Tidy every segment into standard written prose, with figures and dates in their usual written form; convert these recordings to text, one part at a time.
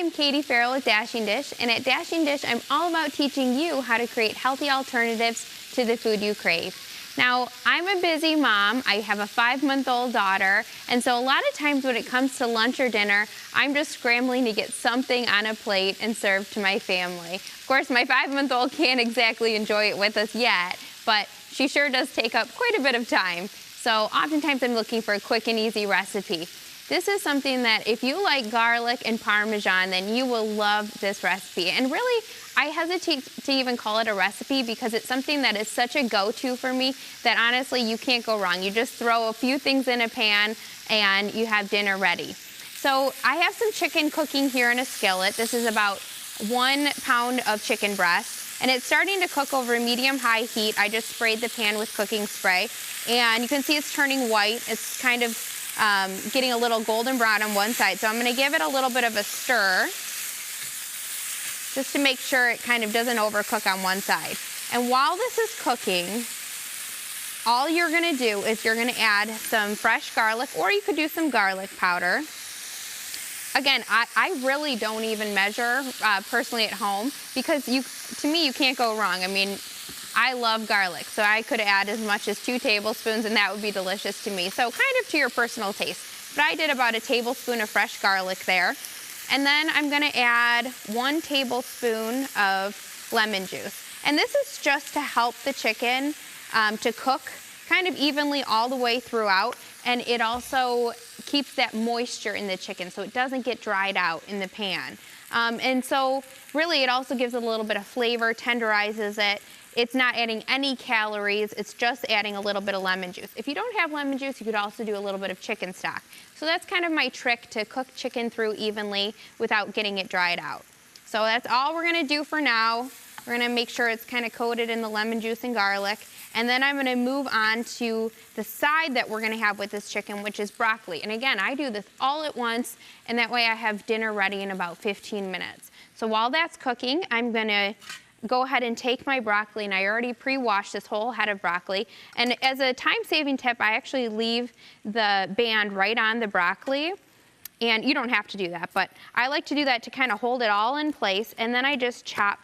I'm Katie Farrell with Dashing Dish, and at Dashing Dish, I'm all about teaching you how to create healthy alternatives to the food you crave. Now, I'm a busy mom. I have a 5-month-old daughter, and so a lot of times when it comes to lunch or dinner, I'm just scrambling to get something on a plate and served to my family. Of course, my 5-month-old can't exactly enjoy it with us yet, but she sure does take up quite a bit of time. So oftentimes I'm looking for a quick and easy recipe. This is something that if you like garlic and Parmesan, then you will love this recipe. And really, I hesitate to even call it a recipe because it's something that is such a go-to for me that honestly, you can't go wrong. You just throw a few things in a pan and you have dinner ready. So I have some chicken cooking here in a skillet. This is about 1 pound of chicken breast. And it's starting to cook over medium-high heat. I just sprayed the pan with cooking spray. And you can see it's turning white. It's kind of getting a little golden brown on one side. So I'm gonna give it a little bit of a stir just to make sure it kind of doesn't overcook on one side. And while this is cooking, all you're gonna do is you're gonna add some fresh garlic, or you could do some garlic powder. Again, I really don't even measure personally at home because to me, you can't go wrong. I mean, I love garlic, so I could add as much as 2 tablespoons and that would be delicious to me. So kind of to your personal taste. But I did about a tablespoon of fresh garlic there. And then I'm gonna add 1 tablespoon of lemon juice. And this is just to help the chicken to cook kind of evenly all the way throughout. And it also keeps that moisture in the chicken so it doesn't get dried out in the pan. And so really it also gives it a little bit of flavor, tenderizes it. It's not adding any calories, it's just adding a little bit of lemon juice. If you don't have lemon juice, you could also do a little bit of chicken stock. So that's kind of my trick to cook chicken through evenly without getting it dried out. So that's all we're gonna do for now. We're gonna make sure it's kind of coated in the lemon juice and garlic. And then I'm gonna move on to the side that we're gonna have with this chicken, which is broccoli. And again, I do this all at once, and that way I have dinner ready in about 15 minutes. So while that's cooking, I'm gonna go ahead and take my broccoli, and I already pre-washed this whole head of broccoli. And as a time-saving tip, I actually leave the band right on the broccoli. And you don't have to do that, but I like to do that to kind of hold it all in place, and then I just chop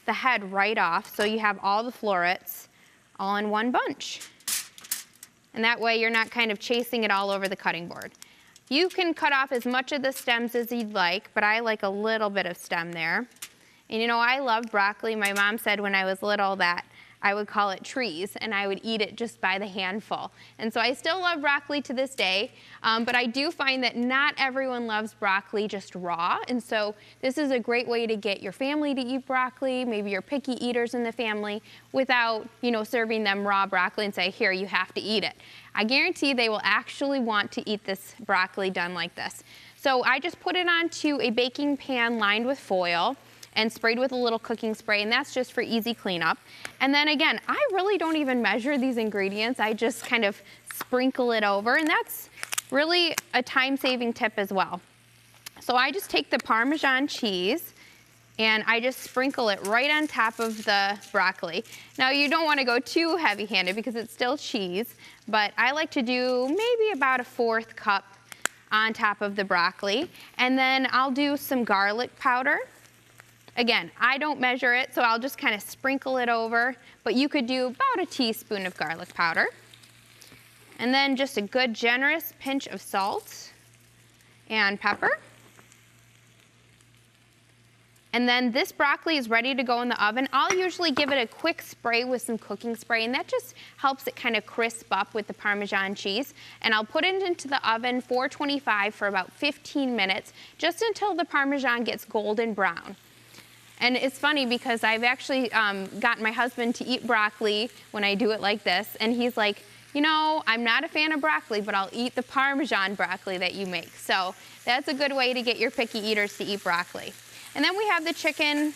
the head right off so you have all the florets all in one bunch. And that way you're not kind of chasing it all over the cutting board. You can cut off as much of the stems as you'd like, but I like a little bit of stem there. And you know, I love broccoli. My mom said when I was little that I would call it trees, and I would eat it just by the handful. And so I still love broccoli to this day, but I do find that not everyone loves broccoli just raw, and so this is a great way to get your family to eat broccoli, maybe your picky eaters in the family, without, you know, serving them raw broccoli and say, here, you have to eat it. I guarantee they will actually want to eat this broccoli done like this. So I just put it onto a baking pan lined with foil and sprayed with a little cooking spray, and that's just for easy cleanup. And then again, I really don't even measure these ingredients. I just kind of sprinkle it over, and that's really a time-saving tip as well. So I just take the Parmesan cheese and I just sprinkle it right on top of the broccoli. Now you don't want to go too heavy-handed because it's still cheese, but I like to do maybe about a 1/4 cup on top of the broccoli. And then I'll do some garlic powder. Again, I don't measure it, so I'll just kind of sprinkle it over, but you could do about a teaspoon of garlic powder. And then just a good generous pinch of salt and pepper. And then this broccoli is ready to go in the oven. I'll usually give it a quick spray with some cooking spray, and that just helps it kind of crisp up with the Parmesan cheese. And I'll put it into the oven 425 for about 15 minutes, just until the Parmesan gets golden brown. And it's funny because I've actually gotten my husband to eat broccoli when I do it like this, and he's like, you know, I'm not a fan of broccoli, but I'll eat the Parmesan broccoli that you make. So that's a good way to get your picky eaters to eat broccoli. And then we have the chicken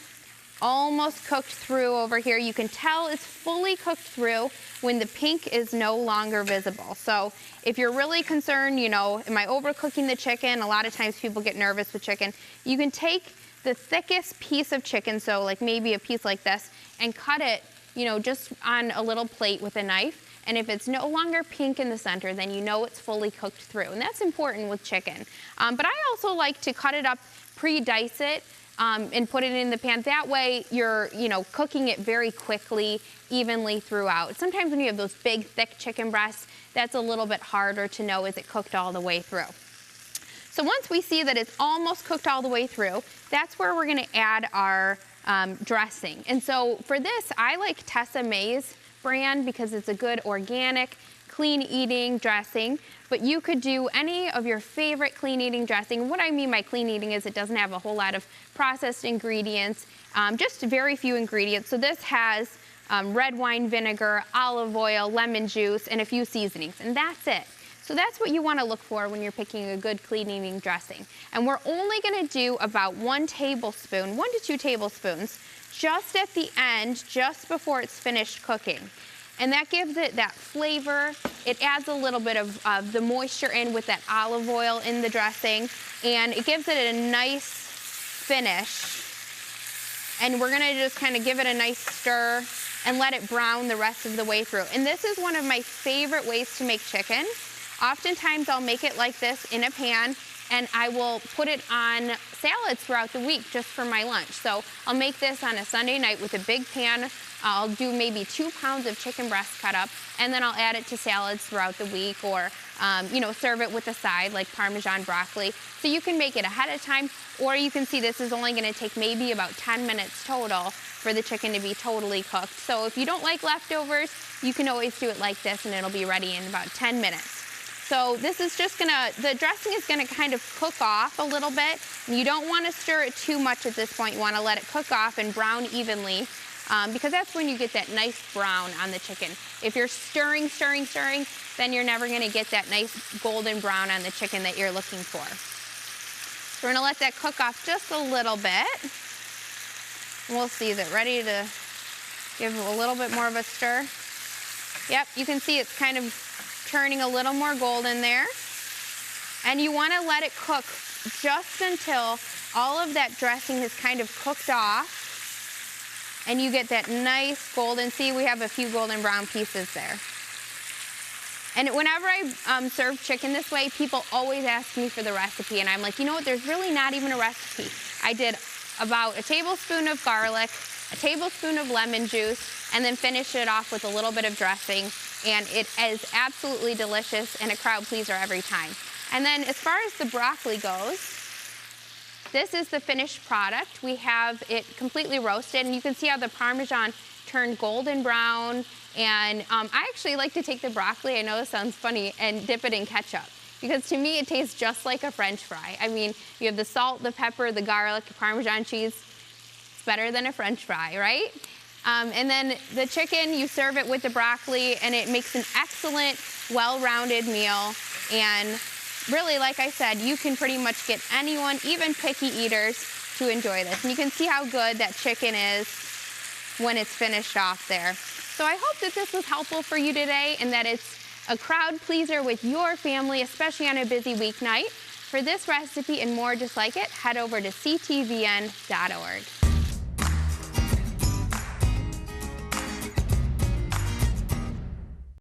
almost cooked through over here. You can tell it's fully cooked through when the pink is no longer visible. So if you're really concerned, you know, am I overcooking the chicken? A lot of times people get nervous with chicken. You can take the thickest piece of chicken, so like maybe a piece like this, and cut it, you know, just on a little plate with a knife. And if it's no longer pink in the center, then you know it's fully cooked through. And that's important with chicken. But I also like to cut it up pre-dice it and put it in the pan. That way you're, cooking it very quickly, evenly throughout. Sometimes when you have those big, thick chicken breasts, that's a little bit harder to know, is it cooked all the way through? So once we see that it's almost cooked all the way through, that's where we're gonna add our dressing. And so for this, I like Tessa May's brand because it's a good organic, clean eating dressing, but you could do any of your favorite clean eating dressing. What I mean by clean eating is it doesn't have a whole lot of processed ingredients, just very few ingredients. So this has red wine vinegar, olive oil, lemon juice, and a few seasonings, and that's it. So that's what you want to look for when you're picking a good clean eating dressing. And we're only going to do about 1 tablespoon, 1 to 2 tablespoons, just at the end, just before it's finished cooking. And that gives it that flavor. It adds a little bit of the moisture in with that olive oil in the dressing, and it gives it a nice finish. And we're gonna just kind of give it a nice stir and let it brown the rest of the way through. And this is one of my favorite ways to make chicken. Oftentimes I'll make it like this in a pan, and I will put it on salads throughout the week just for my lunch. So I'll make this on a Sunday night with a big pan. I'll do maybe 2 pounds of chicken breast cut up, and then I'll add it to salads throughout the week, or serve it with a side like Parmesan broccoli. So you can make it ahead of time, or you can see this is only gonna take maybe about 10 minutes total for the chicken to be totally cooked. So if you don't like leftovers, you can always do it like this and it'll be ready in about 10 minutes. So this is just the dressing is gonna kind of cook off a little bit. And you don't wanna stir it too much at this point. You wanna let it cook off and brown evenly, because that's when you get that nice brown on the chicken. If you're stirring, then you're never gonna get that nice golden brown on the chicken that you're looking for. So we're gonna let that cook off just a little bit. And we'll see, is it ready to give a little bit more of a stir? Yep, you can see it's kind of turning a little more golden there. And you wanna let it cook just until all of that dressing has kind of cooked off and you get that nice golden, see we have a few golden brown pieces there. And whenever I serve chicken this way, people always ask me for the recipe, and I'm like, you know what, there's really not even a recipe. I did about a tablespoon of garlic, a tablespoon of lemon juice, and then finish it off with a little bit of dressing, and it is absolutely delicious and a crowd pleaser every time. And then as far as the broccoli goes, this is the finished product. We have it completely roasted, and you can see how the Parmesan turned golden brown. And I actually like to take the broccoli, I know this sounds funny, and dip it in ketchup, because to me it tastes just like a French fry. I mean, you have the salt, the pepper, the garlic, the Parmesan cheese. It's better than a French fry, right? And then the chicken, you serve it with the broccoli, and it makes an excellent, well-rounded meal. And really, like I said, you can pretty much get anyone, even picky eaters, to enjoy this. And you can see how good that chicken is when it's finished off there. So I hope that this was helpful for you today, and that it's a crowd pleaser with your family, especially on a busy weeknight. For this recipe and more just like it, head over to ctvn.org.